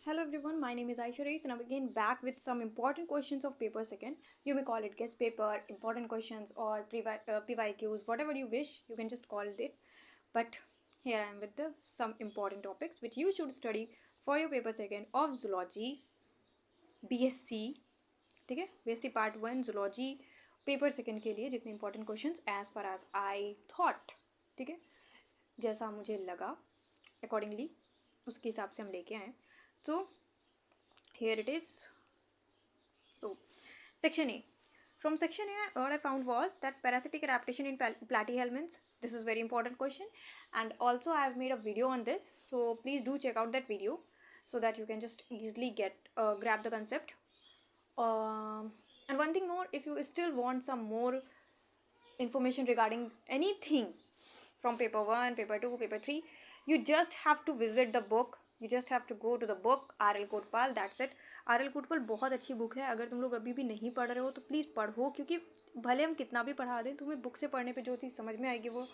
Hello everyone, my name is Aisha Reis and I'm again back with some important questions of paper second. You may call it guest paper, important questions or PYQs, whatever you wish, you can just call it. But here I am with some important topics which you should study for your paper second of zoology, BSc, ठीक है, BSc part 1 zoology paper second के लिए जितने important questions as far as I thought, ठीक है, जैसा मुझे लगा अकॉर्डिंगली उसके हिसाब से हम लेके आए. So here it is. So section A. From section A, what I found was that parasitic adaptation in platyhelminths. This is very important question, and also I have made a video on this. So please do check out that video so that you can just easily grab the concept. And one thing more, if you still want some more information regarding anything from paper 1, paper 2, paper 3, you just have to visit the book. You just have to go to the book R.L. Kotpal. That's it. R.L. Kotpal बहुत अच्छी book है. अगर तुम लोग अभी भी नहीं पढ़ रहे हो तो प्लीज़ पढ़ो, क्योंकि भले हम कितना भी पढ़ा दें, तुम्हें बुक से पढ़ने पे जो चीज़ समझ में आएगी वो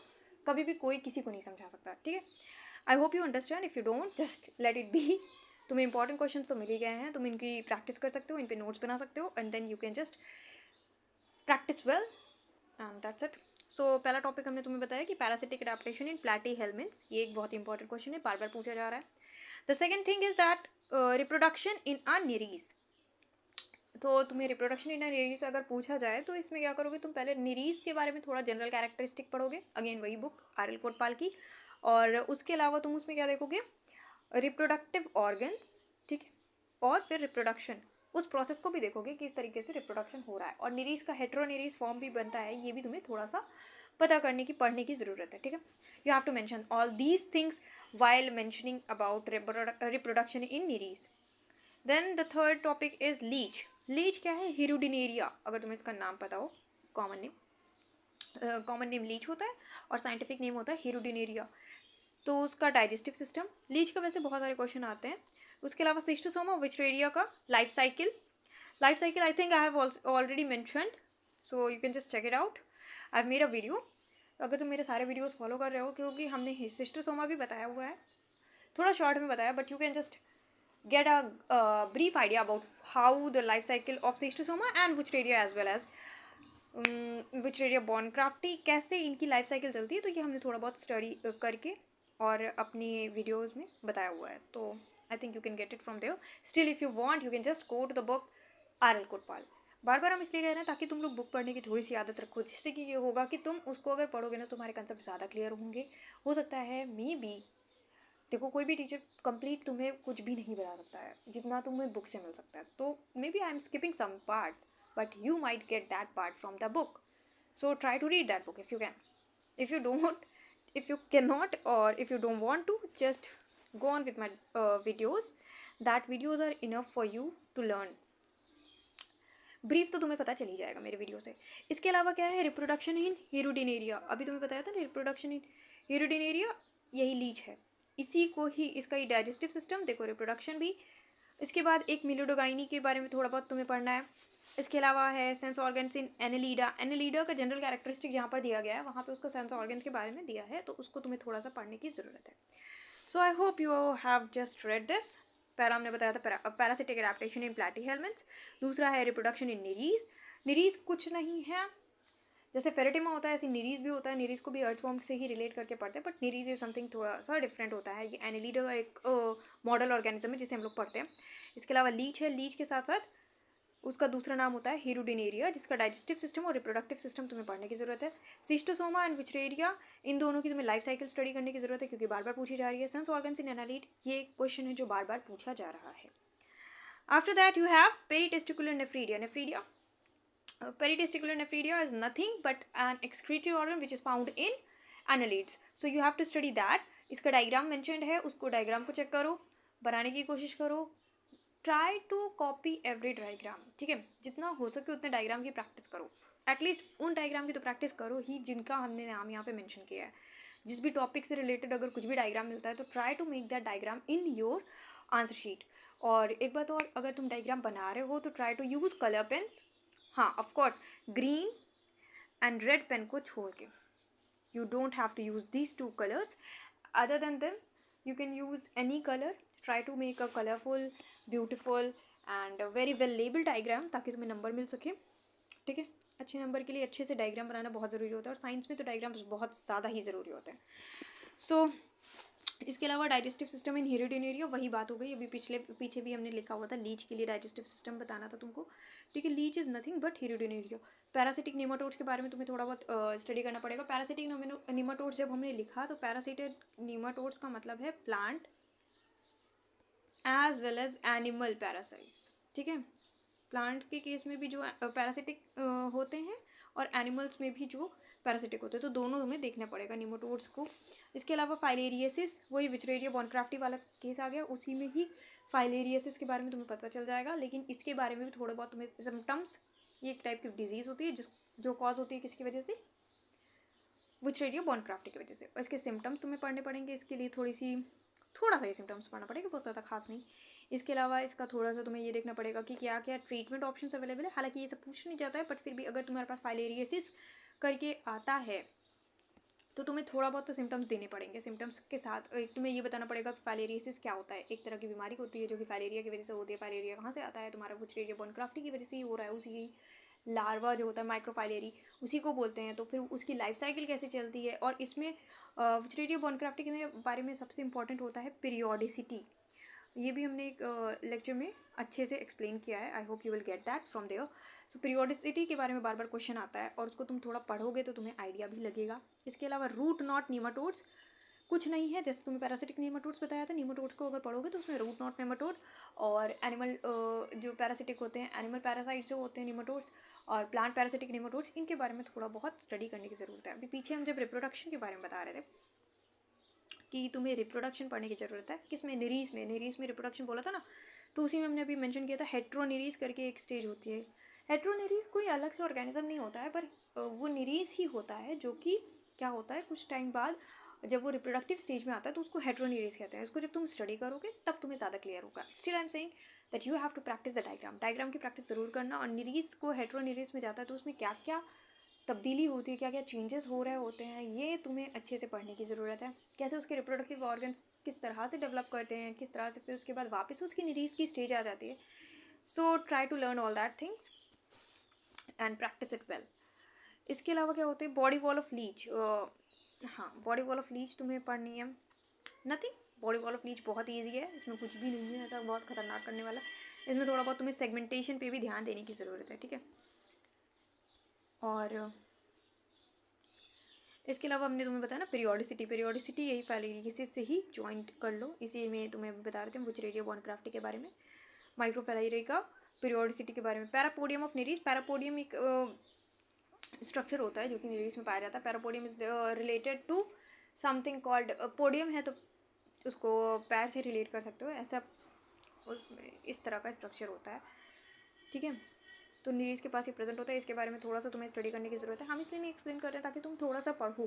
कभी भी कोई किसी को नहीं समझा सकता. ठीक है. I hope you understand. If you don't, just let it be. तुम्हें इंपॉर्टेंट क्वेश्चन तो मिल ही गए हैं, तुम इनकी प्रैक्टिस कर सकते हो, इन पे नोट्स बना सकते हो, and then you can just practice well, and that's it. So पहला टॉपिक हमने तुम्हें बताया कि पैरासिटिक एडेप्टेशन इन प्लैटीहेल्मिन्थ्स. ये एक बहुत इंपॉर्टेंट क्वेश्चन है, बार बार पूछा जा रहा है. The second thing is that reproduction in a Nereis. तो तुम्हें रिप्रोडक्शन इन अ निरीज अगर पूछा जाए तो इसमें क्या करोगे, तुम पहले निरीज के बारे में थोड़ा जनरल कैरेक्टरिस्टिक पढ़ोगे, अगेन वही बुक R.L. कोटपाल की, और उसके अलावा तुम उसमें क्या देखोगे, रिप्रोडक्टिव ऑर्गन्स, ठीक है, और फिर रिप्रोडक्शन, उस प्रोसेस को भी देखोगे कि इस तरीके से रिप्रोडक्शन हो रहा है, और निरीज का हेट्रोनिरीज फॉर्म भी बनता है, ये भी तुम्हें थोड़ा सा पता करने की, पढ़ने की ज़रूरत है. ठीक है. You have to mention all these things while mentioning about reproduction in niris. Then the third topic is leech. Leech क्या है? Hirudinaria, अगर तुम्हें इसका नाम पता हो. कॉमन नेम लीच होता है और साइंटिफिक नेम होता है हिरुडिनेरिया. तो उसका डाइजेस्टिव सिस्टम, लीच का वैसे बहुत सारे क्वेश्चन आते हैं. उसके अलावा सिस्टोसोमा विचरेरिया का life cycle I think I have already mentioned, so you can just check it out. I have made a video. अगर तुम मेरे सारे वीडियोस फॉलो कर रहे हो, क्योंकि हमने सिस्टोसोमा भी बताया हुआ है, थोड़ा शॉर्ट में बताया, but you can just get a brief idea about how the life cycle of Schistosoma and Wuchereria as well as Wuchereria bancrofti, कैसे इनकी लाइफ साइकिल चलती है. तो ये हमने थोड़ा बहुत स्टडी करके और अपनी वीडियोज़ में बताया हुआ है. तो I think you can get it from there. Still if you want, you can just go to the book R.L. Kotpal. बार बार हम इसलिए कह रहे हैं ताकि तुम लोग बुक पढ़ने की थोड़ी सी आदत रखो, जिससे कि ये होगा कि तुम उसको अगर पढ़ोगे ना, तुम्हारे कंसेप्ट ज़्यादा क्लियर होंगे. हो सकता है मे बी, देखो कोई भी टीचर कंप्लीट तुम्हें कुछ भी नहीं बता सकता है जितना तुम्हें बुक से मिल सकता है. तो maybe I am skipping some parts, but you might get that part from the book. So try to read that book if you can. If you cannot, or if you don't want to, just go on with my videos. That videos are enough for you to learn. Brief तो तुम्हें पता चली जाएगा मेरे video से. इसके अलावा क्या है, रिप्रोडक्शन इन हिरुडिनेरिया. अभी तुम्हें बताया था ना, रिप्रोडक्शन इन हिरुडिनेरिया यही लीच है, इसी को ही, इसका ही डाइजेस्टिव सिस्टम देखो, रिप्रोडक्शन भी. इसके बाद एक मिलिडोगाइनी के बारे में थोड़ा बहुत तुम्हें पढ़ना है. इसके अलावा है सेंस ऑर्गन्स इन एनेलिडा. एनेलिडा का जनरल कैरेक्टरिस्टिक जहाँ पर दिया गया है वहाँ पे उसका सेंस ऑर्गन्स के बारे में दिया है, तो उसको तुम्हें थोड़ा सा पढ़ने की ज़रूरत है. So I hope you have just read this. पहला हमने बताया था पैरासिटिक एडेप्टेशन इन प्लैटीहेल्मिन्थ्स. दूसरा है रिप्रोडक्शन इन निरीज. निरीज कुछ नहीं है, जैसे फेरेटिमा होता है ऐसे निरीज भी होता है. निरीज को भी अर्थवॉर्म से ही रिलेट करके पढ़ते हैं, बट निरीज इज समथिंग थोड़ा सा डिफरेंट होता है. ये एनेलिडा का एक मॉडल ऑर्गेनिज्म है जिसे हम लोग पढ़ते हैं. इसके अलावा लीच है. लीच के साथ साथ उसका दूसरा नाम होता है हिरुडिनेरिया, जिसका डाइजेस्टिव सिस्टम और रिप्रोडक्टिव सिस्टम तुम्हें पढ़ने की जरूरत है. सिस्टोसोमा एंड विचरेरिया, इन दोनों की तुम्हें लाइफ साइकिल स्टडी करने की जरूरत है, क्योंकि बार बार पूछी जा रही है. सेंस ऑर्गन्स इन एनालिड, ये क्वेश्चन है जो बार बार पूछा जा रहा है. After that you have peritesticular nephridia. Peritesticular nephridia is nothing but an excretory organ which is found in annelids. So you have to study that. इसका डायग्राम मेंशन्ड है, उसको डायग्राम को चेक करो, बनाने की कोशिश करो. Try to copy every diagram. ठीक है, जितना हो सके उतने डायग्राम की प्रैक्टिस करो. एटलीस्ट उन डायग्राम की तो प्रैक्टिस करो ही जिनका हमने नाम यहाँ पे मेंशन किया है. जिस भी टॉपिक से रिलेटेड अगर कुछ भी डायग्राम मिलता है तो try to make that diagram in your answer sheet. और एक बात और, अगर तुम डायग्राम बना रहे हो तो try to use colour pens. हाँ, of course green and red pen को छोड़ के. You don't have to use these two colours. Other than them you can use any colour. Try to make a colourful, beautiful and very well label diagram, ताकि तुम्हें number मिल सके, ठीक है। अच्छे number के लिए अच्छे से डायग्राम बनाना बहुत ज़रूरी होता है, और साइंस में तो डायग्राम्स बहुत ज़्यादा ही ज़रूरी होते हैं। सो इसके अलावा डाइजेस्टिव सिस्टम इन हेरिडिनेरिया, वही बात हो गई, अभी पीछे भी हमने लिखा हुआ था, लीच के लिए डाइजेस्टिव सिस्टम बताना था तुमको, ठीक है। Leech is nothing but Hirudinaria. Parasitic nematodes के बारे में तुम्हें थोड़ा बहुत स्टडी करना पड़ेगा। पैरासिटिक नेमाटोड्स जब हमने लिखा तो पैरासिटिक नेमाटोड्स का मतलब है plant as well as animal parasites, ठीक है। प्लांट के केस में भी जो पैरासिटिक होते हैं और एनिमल्स में भी जो पैरासिटिक होते हैं, तो दोनों तुम्हें देखना पड़ेगा निमोटोड्स को। इसके अलावा फाइलेरियसिस, वही विचरेरिया बॉनक्राफ्टी वाला केस आ गया, उसी में ही फाइलेरियसिस के बारे में तुम्हें पता चल जाएगा। लेकिन इसके बारे में भी थोड़ा बहुत तुम्हें सिम्टम्स, ये एक टाइप की डिजीज़ होती है जो कॉज होती है किसकी वजह से, विचरेरिया बॉनक्राफ्टी की वजह से। इसके सिम्टम्स तुम्हें पढ़ने पड़ेंगे, इसके लिए थोड़ा सा ही सिम्टम्स पढ़ना पड़ेगा, बहुत ज़्यादा खास नहीं। इसके अलावा इसका थोड़ा सा तुम्हें ये देखना पड़ेगा कि क्या क्या ट्रीटमेंट ऑप्शंस अवेलेबल है। हालांकि ये सब पूछ नहीं जाता है, बट फिर भी अगर तुम्हारे पास फाइलेरियसिस करके आता है तो तुम्हें थोड़ा बहुत तो सिम्टम्स देने पड़ेंगे। सिम्टम्स के साथ एक तुम्हें ये बताना पड़ेगा कि फाइलेरियसिस क्या होता है। एक तरह की बीमारी होती है जो कि फाइलेरिया की वजह से होती है। फाइलेरिया कहाँ से आता है, तुम्हारा विचरेरिया बॉनक्राफ्टी की वजह से ही हो रहा है, उसी लार्वा जो होता है माइक्रोफाइलेरी, उसी को बोलते हैं। तो फिर उसकी लाइफ साइकिल कैसे चलती है, और इसमें विचरेरिया बॉनक्राफ्टी के बारे में सबसे इंपॉर्टेंट होता है पीरियोडिसिटी। ये भी हमने एक लेक्चर में अच्छे से एक्सप्लेन किया है, I hope you will get that from there. So periodicity के बारे में बार बार क्वेश्चन आता है, और उसको तुम थोड़ा पढ़ोगे तो तुम्हें आइडिया भी लगेगा। इसके अलावा रूट नॉट नेमाटोड्स कुछ नहीं है, जैसे तुम्हें पैरासिटिक नेमाटोड्स बताया था, नेमाटोड्स को अगर पढ़ोगे तो उसमें रूट नॉट नेमाटोड और एनिमल जो पैरासिटिक होते हैं, एनिमल पैरासाइट्स जो होते हैं नेमाटोड्स, और प्लांट पैरासिटिक नेमाटोड्स, इनके बारे में थोड़ा बहुत स्टडी करने की ज़रूरत है। अभी पीछे हम जब रिप्रोडक्शन के बारे में बता रहे थे कि तुम्हें रिप्रोडक्शन पढ़ने की ज़रूरत है, किसमें, निरीस में रिप्रोडक्शन बोला था ना, तो उसी में हमने अभी मेंशन किया था हेट्रोनिरीस करके एक स्टेज होती है। हेट्रोनिरीस कोई अलग से ऑर्गेनिज्म नहीं होता है, पर वो निरीस ही होता है, जो कि क्या होता है कुछ टाइम बाद जब वो रिप्रोडक्टिव स्टेज में आता है तो उसको हेट्रोनिरीस कहते हैं। उसको जब तुम स्टडी करोगे तब तुम्हें ज़्यादा क्लियर होगा। Still I am saying that you have to practice the diagram की प्रैक्टिस ज़रूर करना। और निरीस को हेट्रोनिरीस में जाता है तो उसमें क्या क्या तब्दीली होती है, क्या क्या चेंजेस हो रहे होते हैं, ये तुम्हें अच्छे से पढ़ने की ज़रूरत है। कैसे उसके रिप्रोडक्टिव ऑर्गन्स किस तरह से डेवलप करते हैं, किस तरह से फिर उसके बाद वापस उसकी निरीस की स्टेज आ जाती है। So try to learn all that things and practice it well. इसके अलावा क्या होते हैं, बॉडी वॉल ऑफ लीच। हाँ, बॉडी वॉल ऑफ लीच तुम्हें पढ़नी है। Nothing, body wall of leech बहुत ईजी है, इसमें कुछ भी नहीं है ऐसा बहुत खतरनाक करने वाला। इसमें थोड़ा बहुत तुम्हें सेगमेंटेशन पे भी ध्यान देने की ज़रूरत है, ठीक है। और इसके अलावा हमने तुम्हें बताया ना पीरियोडिसिटी यही फाइलेरियसिस से ही ज्वाइंट कर लो। इसी में तुम्हें अभी बता रहे थे विचरेरिया बॉनक्राफ्टी के बारे में, माइक्रोफाइलेरिया का पीरियोडिसिटी के बारे में। पैरापोडियम ऑफ निरीस, पैरापोडियम एक स्ट्रक्चर होता है जो कि निरीस में पाया जाता है। Parapodium is related to something called, podium है तो उसको पैर से रिलेट कर सकते हो, ऐसा उसमें इस तरह का स्ट्रक्चर होता है, ठीक है। तो निरीस के पास ही प्रेजेंट होता है। इसके बारे में थोड़ा सा तुम्हें स्टडी करने की ज़रूरत है। हम इसलिए नहीं एक्सप्लेन कर रहे हैं ताकि तुम थोड़ा सा पढ़ो,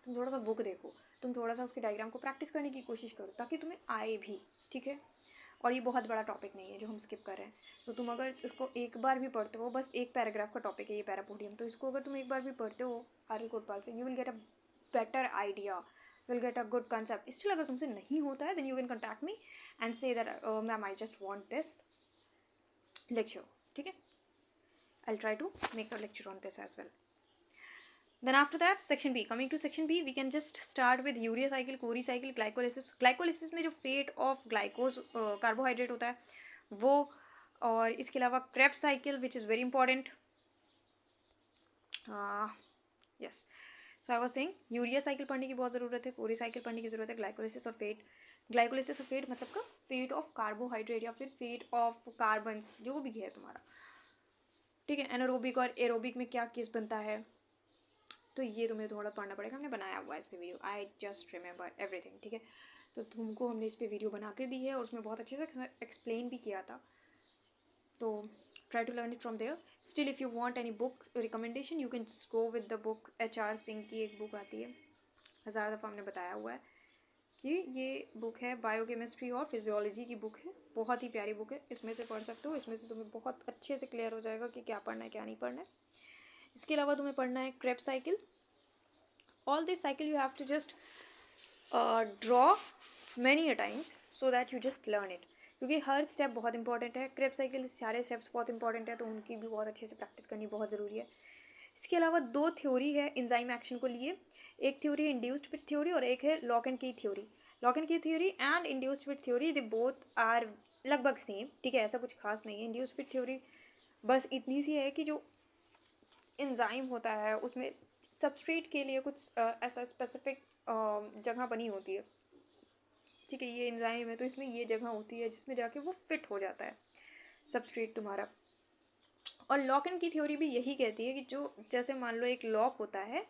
तुम थोड़ा सा बुक देखो, तुम थोड़ा सा उसके डायग्राम को प्रैक्टिस करने की कोशिश करो ताकि तुम्हें आए भी, ठीक है। और ये बहुत बड़ा टॉपिक नहीं है जो हम स्किप कर रहे हैं। तो तुम अगर इसको एक बार भी पढ़ते हो, बस एक पैराग्राफ का टॉपिक है ये पैरापोडियम, तो इसको अगर तुम एक बार भी पढ़ते हो आर्य कोटपाल से, you will get a better idea, will get a good concept. Still अगर तुमसे नहीं होता है then you can contact me and say that ma'am I just want this lecture, ठीक है। I'll try to make a lecture on this as well. Then after that, section B. Coming to section B, we can just start with urea cycle, Cori cycle, glycolysis. Glycolysis में जो fate of glycose carbohydrate होता है वो, और इसके अलावा Krebs cycle which is very important. Yes. So I was saying urea cycle पढ़ने की बहुत ज़रूरत है, कोरी साइकिल पढ़ने की ज़रूरत है, ग्लाइकोलिसिस और फेट। ग्लाइकोलिसिस और फेट मतलब का फेट ऑफ कार्बोहाइड्रेट या फिर फेट ऑफ कार्बन्स, जो भी है तुम्हारा, ठीक है। एनारोबिक और एरोबिक में क्या केस बनता है, तो ये तुम्हें थोड़ा पढ़ना पड़ेगा। हमने बनाया हुआ है इस पर video, I just remember everything, ठीक है। तो तुमको हमने इस पर वीडियो बना के दी है और उसमें बहुत अच्छे से एक्सप्लेन भी किया था, तो try to learn it from there. Still if you want any book recommendation you can go with the book, HR Singh की एक बुक आती है, 1000 दफ़ा हमने बताया हुआ है कि ये बुक है बायोकेमिस्ट्री और फिजियोलॉजी की बुक है, बहुत ही प्यारी बुक है, इसमें से पढ़ सकते हो। इसमें से तुम्हें बहुत अच्छे से क्लियर हो जाएगा कि क्या पढ़ना है क्या नहीं पढ़ना है। इसके अलावा तुम्हें पढ़ना है Krebs cycle. All this cycle you have to just draw many a times so that you just learn it, क्योंकि हर स्टेप बहुत इंपॉर्टेंट है। क्रेब्स साइकिल सारे स्टेप्स बहुत इंपॉर्टेंट है, तो उनकी भी बहुत अच्छे से प्रैक्टिस करनी बहुत ज़रूरी है। इसके अलावा 2 थ्योरी है एंजाइम एक्शन को लिए, एक थ्योरी है इंड्यूस्ड फिट थ्योरी और एक है lock and key theory. Lock and key theory and induced fit theory they both are लगभग सेम, ठीक है, ऐसा कुछ खास नहीं है। इंड्यूस्ड फिट थ्योरी बस इतनी सी है कि जो एंजाइम होता है उसमें सबस्ट्रेट के लिए कुछ ऐसा स्पेसिफिक जगह बनी होती है, ठीक है, ये एंजाइम है तो इसमें ये जगह होती है जिसमें जाके वो फिट हो जाता है सबस्ट्रेट तुम्हारा। और लॉक एंड की थ्योरी भी यही कहती है कि जो जैसे मान लो एक लॉक होता है,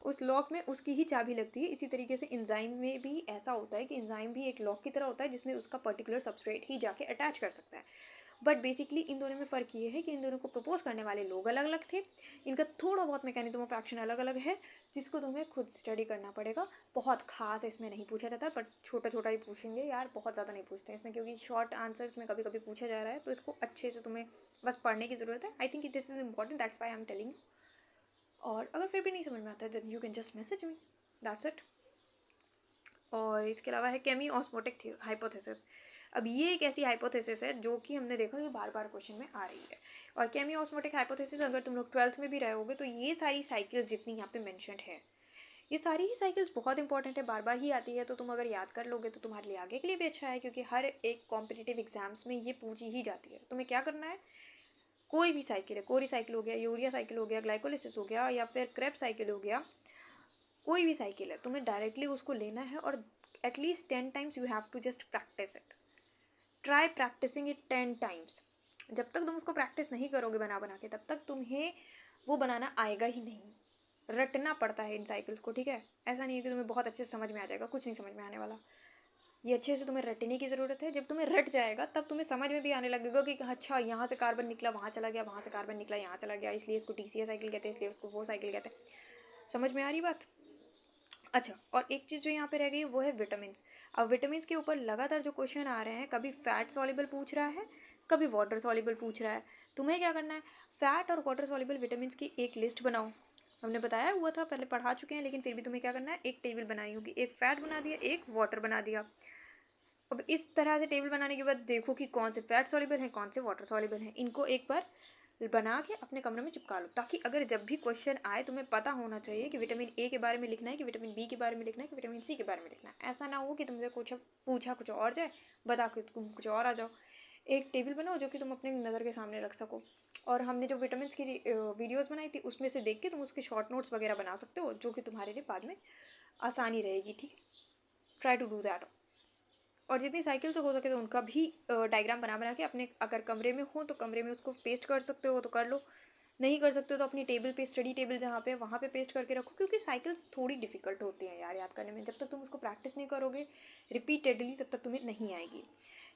उस लॉक में उसकी ही चाबी लगती है, इसी तरीके से एंजाइम में भी ऐसा होता है कि एंजाइम भी एक लॉक की तरह होता है जिसमें उसका पर्टिकुलर सबस्ट्रेट ही जाके अटैच कर सकता है। बट बेसिकली इन दोनों में फ़र्क ये है कि इन दोनों को प्रपोज करने वाले लोग अलग अलग थे, इनका थोड़ा बहुत मैकेनिज्म ऑफ एक्शन अलग अलग है, जिसको तुम्हें खुद स्टडी करना पड़ेगा। बहुत खास इसमें नहीं पूछा जाता, बट छोटा छोटा ही पूछेंगे यार, बहुत ज़्यादा नहीं पूछते हैं इसमें, क्योंकि शॉर्ट आंसर्स में कभी कभी पूछा जा रहा है, तो इसको अच्छे से तुम्हें बस पढ़ने की ज़रूरत है। I think this is important, that's why I am telling. और अगर फिर भी नहीं समझ में आता है then you can just message me, that's it. और इसके अलावा है केमी ऑस्मोटिक हाइपोथेसिस। अब ये एक ऐसी हाइपोथेसिस है जो कि हमने देखा जो बार बार क्वेश्चन में आ रही है। और केमी ऑस्मोटिक हाइपोथेसिस अगर तुम लोग 12th में भी रहे होगे तो ये सारी साइकिल्स जितनी यहाँ पे मेंशन्ड है, ये सारी ही साइकिल्स बहुत इंपॉर्टेंट है, बार बार ही आती है, तो तुम अगर याद कर लोगे तो तुम्हारे लिए आगे के लिए भी अच्छा है, क्योंकि हर एक कॉम्पिटिटिव एग्जाम्स में ये पूछी ही जाती है। तुम्हें क्या करना है, कोई भी साइकिल है, कोरी साइकिल हो गया, यूरिया साइकिल हो गया, ग्लाइकोलिसिस हो गया, या फिर क्रेब साइकिल हो गया, कोई भी साइकिल है, तुम्हें डायरेक्टली उसको लेना है और at least 10 times you have to just practice it. Try practicing it 10 times. जब तक तुम उसको प्रैक्टिस नहीं करोगे बना बना के, तब तक तुम्हें वो बनाना आएगा ही नहीं। रटना पड़ता है इन साइकिल्स को, ठीक है, ऐसा नहीं है कि तुम्हें बहुत अच्छे से समझ में आ जाएगा, कुछ नहीं समझ में आने वाला। ये अच्छे से तुम्हें रटने की ज़रूरत है। जब तुम्हें रट जाएगा तब तुम्हें समझ में भी आने लगेगा कि अच्छा यहाँ से कार्बन निकला वहाँ चला गया, वहाँ से कार्बन निकला यहाँ चला गया, इसलिए इसको TCA साइकिल कहते हैं, इसलिए उसको वो साइकिल कहते हैं। समझ में आ रही बात? अच्छा, और एक चीज़ जो यहाँ पे रह गई वो है विटामिन। अब विटामिन के ऊपर लगातार जो क्वेश्चन आ रहे हैं, कभी फैट सॉल्युबल पूछ रहा है, कभी वाटर सॉल्युबल पूछ रहा है। तुम्हें क्या करना है, फैट और वाटर सॉल्युबल विटामिन की एक लिस्ट बनाओ। हमने बताया हुआ था, पहले पढ़ा चुके हैं, लेकिन फिर भी तुम्हें क्या करना है, एक टेबल बनाई होगी, एक फैट बना दिया, एक वाटर बना दिया। अब इस तरह से टेबल बनाने के बाद देखो कि कौन से फैट सॉल्युबल हैं, कौन से वाटर सॉल्युबल हैं। इनको एक बार बना के अपने कमरे में चिपका लो, ताकि अगर जब भी क्वेश्चन आए तुम्हें पता होना चाहिए कि विटामिन ए के बारे में लिखना है, कि विटामिन बी के बारे में लिखना है, कि विटामिन सी के बारे में लिखना है। ऐसा ना हो कि तुमसे कुछ पूछा कुछ और जाए, बता के तुम कुछ और आ जाओ। एक टेबल बनाओ जो कि तुम अपने नज़र के सामने रख सको। और हमने जो विटामिन की वीडियोज़ बनाई थी उसमें से देख के तुम उसके शॉर्ट नोट्स वगैरह बना सकते हो, जो कि तुम्हारे लिए बाद में आसानी रहेगी, ठीक है। Try to do that. और जितनी साइकिल से हो सके तो उनका भी डायग्राम बना बना के अपने, अगर कमरे में हो तो कमरे में उसको पेस्ट कर सकते हो तो कर लो, नहीं कर सकते हो तो अपनी टेबल पे, स्टडी टेबल जहाँ पे, वहाँ पे पेस्ट करके रखो, क्योंकि साइकिल्स थोड़ी डिफिकल्ट होती हैं यार याद करने में। जब तक तुम उसको प्रैक्टिस नहीं करोगे रिपीटेडली तब तक तुम्हें नहीं आएगी।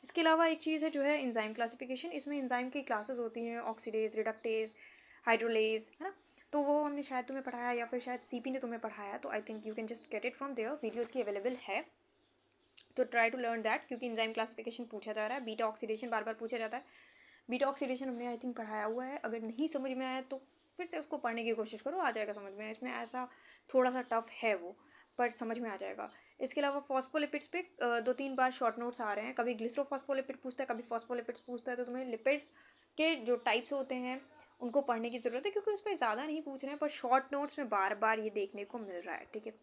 इसके अलावा एक चीज़ है जो है एंजाइम क्लासिफिकेशन। इसमें एंजाइम की क्लासेस होती हैं, ऑक्सीडेज, रिडक्टेज, हाइड्रोलेज, है ना। तो वो हमने शायद तुम्हें पढ़ाया या फिर शायद CP ने तुम्हें पढ़ाया, तो I think you can just get it from there, videos की अवेलेबल है, तो ट्राई टू लर्न दैट, क्योंकि एंजाइम क्लासिफिकेशन पूछा जा रहा है। बीटा ऑक्सीडेशन बार बार पूछा जाता है। बीटा ऑक्सीडेशन हमने आई थिंक पढ़ाया हुआ है, अगर नहीं समझ में आया तो फिर से उसको पढ़ने की कोशिश करो, आ जाएगा समझ में। इसमें ऐसा थोड़ा सा टफ है वो, पर समझ में आ जाएगा। इसके अलावा फॉस्फोलिपिड्स पे 2-3 बार शॉर्ट नोट्स आ रहे हैं, कभी ग्लिसरोफॉस्फोलिपिड पूछता है, कभी फॉस्फोलिपिड्स पूछता है, तो तुम्हें लिपिड्स के जो टाइप्स होते हैं उनको पढ़ने की ज़रूरत है, क्योंकि उस पर ज़्यादा नहीं पूछ रहे हैं, पर शॉर्ट नोट्स में बार बार ये देखने को मिल रहा है, ठीक है।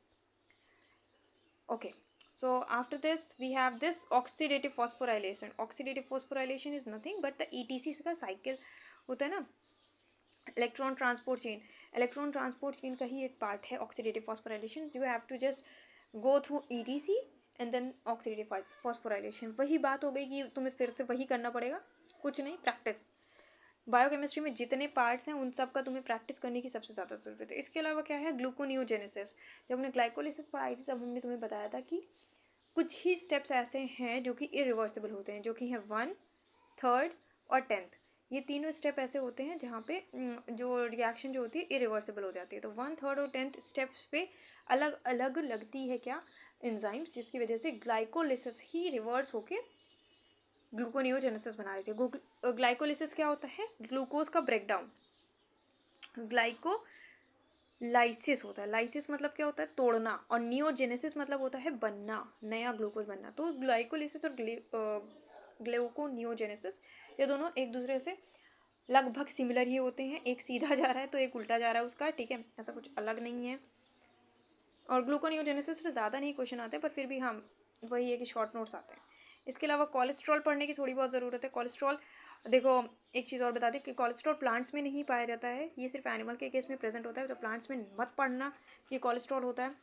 Okay, so after this we have this oxidative phosphorylation. Oxidative phosphorylation is nothing but the ETC का साइकिल होता है ना, electron transport chain. Electron transport chain का ही एक पार्ट है oxidative phosphorylation. You have to just go through ETC and then oxidative phosphorylation. वही बात हो गई कि तुम्हें फिर से वही करना पड़ेगा, कुछ नहीं, प्रैक्टिस। बायोकेमिस्ट्री में जितने पार्ट्स हैं उन सब का तुम्हें प्रैक्टिस करने की सबसे ज़्यादा ज़रूरत है। इसके अलावा क्या है, ग्लूकोनियोजेनेसिस। जब हमने ग्लाइकोलिसिस पढ़ाई थी तब हमने तुम्हें बताया था कि कुछ ही स्टेप्स ऐसे हैं जो कि इरिवर्सिबल होते हैं, जो कि हैं 1, 3rd और 10th। ये तीनों स्टेप ऐसे होते हैं जहाँ पे जो रिएक्शन जो होती है इरिवर्सिबल हो जाती है। तो 1, 3rd और 10th स्टेप्स पे अलग अलग लगती है क्या, एंजाइम्स, जिसकी वजह से ग्लाइकोलिसिस ही रिवर्स होके ग्लूकोनियोजेनेसिस बना रही थी। ग्लाइकोलिसिस क्या होता है, ग्लूकोज का ब्रेकडाउन। ग्लाइको लाइसिस होता है, लाइसिस मतलब क्या होता है, तोड़ना, और नियोजेनेसिस मतलब होता है बनना, नया ग्लूकोज बनना। तो ग्लाइकोलिसिस और ग्लूकोनियोजेनेसिस ये दोनों एक दूसरे से लगभग सिमिलर ही होते हैं, एक सीधा जा रहा है तो एक उल्टा जा रहा है उसका, ठीक है, ऐसा कुछ अलग नहीं है। और ग्लूकोनियोजेनेसिस पे ज़्यादा नहीं क्वेश्चन आते, पर फिर भी हाँ वही है कि शॉर्ट नोट्स आते हैं। इसके अलावा कोलेस्ट्रॉल पढ़ने की थोड़ी बहुत ज़रूरत है। कोलेस्ट्रॉल देखो, एक चीज़ और बता दें कि कोलेस्ट्रॉल प्लांट्स में नहीं पाया जाता है, ये सिर्फ एनिमल के केस में प्रेजेंट होता है, तो प्लांट्स में मत पढ़ना कि कोलेस्ट्रॉल होता है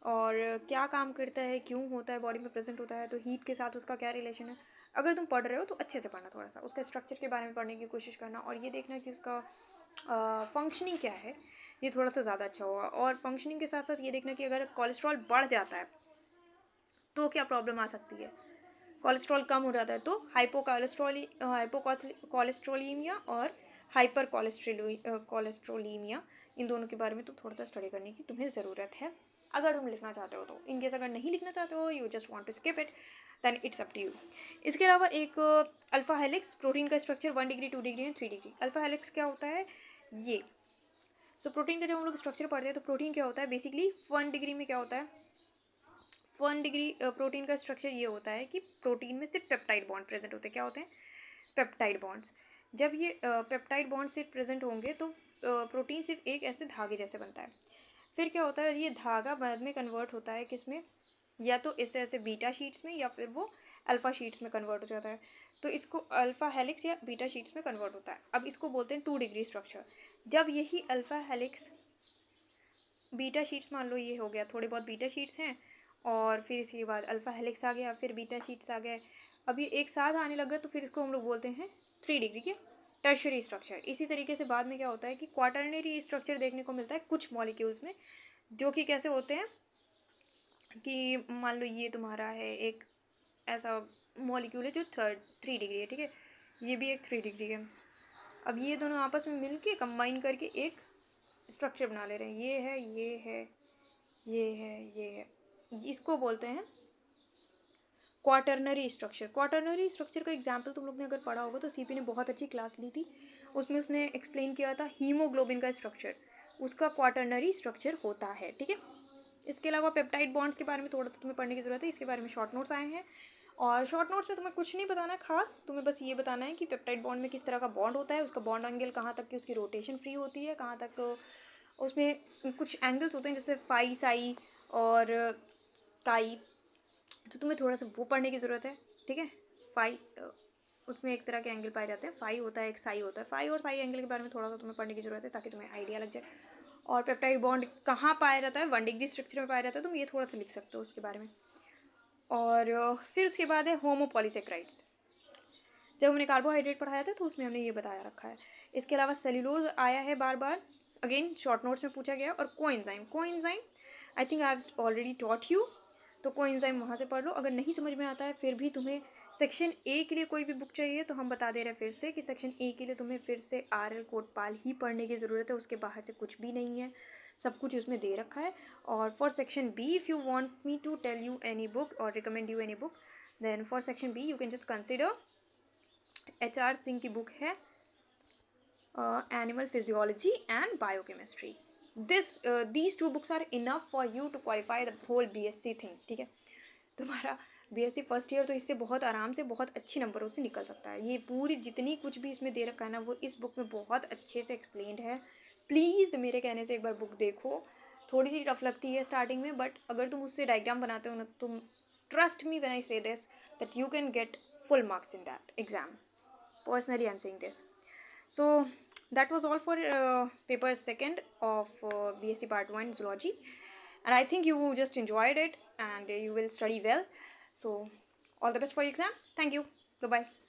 और क्या काम करता है, क्यों होता है, बॉडी में प्रेजेंट होता है, तो हीट के साथ उसका क्या रिलेशन है। अगर तुम पढ़ रहे हो तो अच्छे से पढ़ना, थोड़ा सा उसका स्ट्रक्चर के बारे में पढ़ने की कोशिश करना, और ये देखना कि उसका फंक्शनिंग क्या है, ये थोड़ा सा ज़्यादा अच्छा होगा। और फंक्शनिंग के साथ साथ ये देखना कि अगर कोलेस्ट्रॉल बढ़ जाता है तो क्या प्रॉब्लम आ सकती है, कोलेस्ट्रॉल कम हो जाता है तो हाइपोकोलेस्ट्रोलीमिया और हाइपर कोलेस्ट्रोलीमिया, इन दोनों के बारे में तो थोड़ा सा स्टडी करने की तुम्हें ज़रूरत है अगर तुम लिखना चाहते हो तो। इन केस अगर नहीं लिखना चाहते हो, you just want to skip it, then it's up to you. इसके अलावा एक अल्फा हेलिक्स, प्रोटीन का structure 1 degree 2 degree and 3 degree. Alpha helix क्या होता है, ये प्रोटीन का जब हम लोग स्ट्रक्चर पढ़ते हैं तो प्रोटीन क्या होता है, बेसिकली 1 डिग्री में क्या होता है, 1 डिग्री प्रोटीन का स्ट्रक्चर ये होता है कि प्रोटीन में सिर्फ पेप्टाइड बॉन्ड प्रेजेंट होते हैं। क्या होते हैं, पेप्टाइड बॉन्ड्स। जब ये पेप्टाइड बॉन्ड सिर्फ प्रेजेंट होंगे तो प्रोटीन सिर्फ एक ऐसे धागे जैसे बनता है। फिर क्या होता है, ये धागा बाद में कन्वर्ट होता है किस में, या तो इसे ऐसे बीटा शीट्स में या फिर वो अल्फ़ा शीट्स में कन्वर्ट हो जाता है। तो इसको अल्फ़ा हेलिक्स या बीटा शीट्स में कन्वर्ट होता है। अब इसको बोलते हैं 2 डिग्री स्ट्रक्चर। जब यही अल्फ़ा हेलिक्स बीटा शीट्स, मान लो ये हो गया, थोड़े बहुत बीटा शीट्स हैं और फिर इसके बाद अल्फ़ा हेलिक्स आ गया, फिर बीटा शीट्स आ गए, अब ये एक साथ आने लग गए, तो फिर इसको हम लोग बोलते हैं 3 डिग्री के टर्शरी स्ट्रक्चर। इसी तरीके से बाद में क्या होता है कि क्वाटर्नरी स्ट्रक्चर देखने को मिलता है कुछ मॉलिक्यूल्स में, जो कि कैसे होते हैं कि मान लो ये तुम्हारा है एक ऐसा मॉलिक्यूल है जो 3 डिग्री है, ठीक है, ये भी एक 3 डिग्री है। अब ये दोनों आपस में मिल के कंबाइन करके एक स्ट्रक्चर बना ले रहे हैं, ये है, ये है, ये है, ये है, इसको बोलते हैं क्वाटर्नरी स्ट्रक्चर। क्वाटर्नरी स्ट्रक्चर का एग्जाम्पल तुम लोग ने अगर पढ़ा होगा तो सीपी ने बहुत अच्छी क्लास ली थी, उसमें उसने एक्सप्लेन किया था हीमोग्लोबिन का स्ट्रक्चर, उसका क्वाटर्नरी स्ट्रक्चर होता है, ठीक है। इसके अलावा पेप्टाइड बॉन्ड्स के बारे में थोड़ा सा तुम्हें पढ़ने की ज़रूरत है, इसके बारे में शॉर्ट नोट्स आए हैं, और शॉर्ट नोट्स में तुम्हें कुछ नहीं बताना है खास, तुम्हें बस ये बताना है कि पेप्टाइड बॉन्ड में किस तरह का बॉन्ड होता है, उसका बॉन्ड एंगल कहाँ तक की उसकी रोटेशन फ्री होती है, कहाँ तक उसमें कुछ एंगल्स होते हैं जैसे फाई, साई और काई, तो तुम्हें थोड़ा सा वो पढ़ने की ज़रूरत है, ठीक है। फाई उसमें एक तरह के एंगल पाए जाते हैं, फाई होता है, एक साई होता है, फाई और साई एंगल के बारे में थोड़ा सा तुम्हें पढ़ने की ज़रूरत है ताकि तुम्हें आइडिया लग जाए। और पेप्टाइड बॉन्ड कहाँ पाया जाता है, 1 डिग्री स्ट्रक्चर में पाया जाता है, तुम ये थोड़ा सा लिख सकते हो उसके बारे में। और फिर उसके बाद है होमोपॉलीसेक्राइड्स। जब हमने कार्बोहाइड्रेट पढ़ाया था तो उसमें हमने ये बताया रखा है। इसके अलावा सेल्यूलोज आया है बार बार, अगेन शॉर्ट नोट्स में पूछा गया, और coenzyme I think I have already taught you, तो कोएंजाइम वहाँ से पढ़ लो। अगर नहीं समझ में आता है फिर भी तुम्हें सेक्शन ए के लिए कोई भी बुक चाहिए तो हम बता दे रहे हैं फिर से कि सेक्शन ए के लिए तुम्हें फिर से RL कोटपाल ही पढ़ने की ज़रूरत है, उसके बाहर से कुछ भी नहीं है, सब कुछ उसमें दे रखा है। और for section B, if you want me to tell you any book or recommend you any book, then for section B you can just consider HR Singh की बुक है animal physiology and biochemistry. These 2 books are enough for you to qualify the whole BSc thing, ठीक है। तुम्हारा BSc first year तो इससे बहुत आराम से बहुत अच्छे नंबरों से निकल सकता है। ये पूरी जितनी कुछ भी इसमें दे रखा है ना, वो इस बुक में बहुत अच्छे से एक्सप्लेन्ड है। प्लीज़ मेरे कहने से एक बार बुक देखो, थोड़ी सी टफ लगती है स्टार्टिंग में, बट अगर तुम उससे डायग्राम बनाते हो ना, तुम ट्रस्ट मी व्हेन आई से this that you can gate full marks in that exam. Personally, I'm saying this. So that was all for paper 2 of BSc Part 1 Zoology, and I think you just enjoyed it and you will study well. So all the best for your exams. Thank you. Bye bye.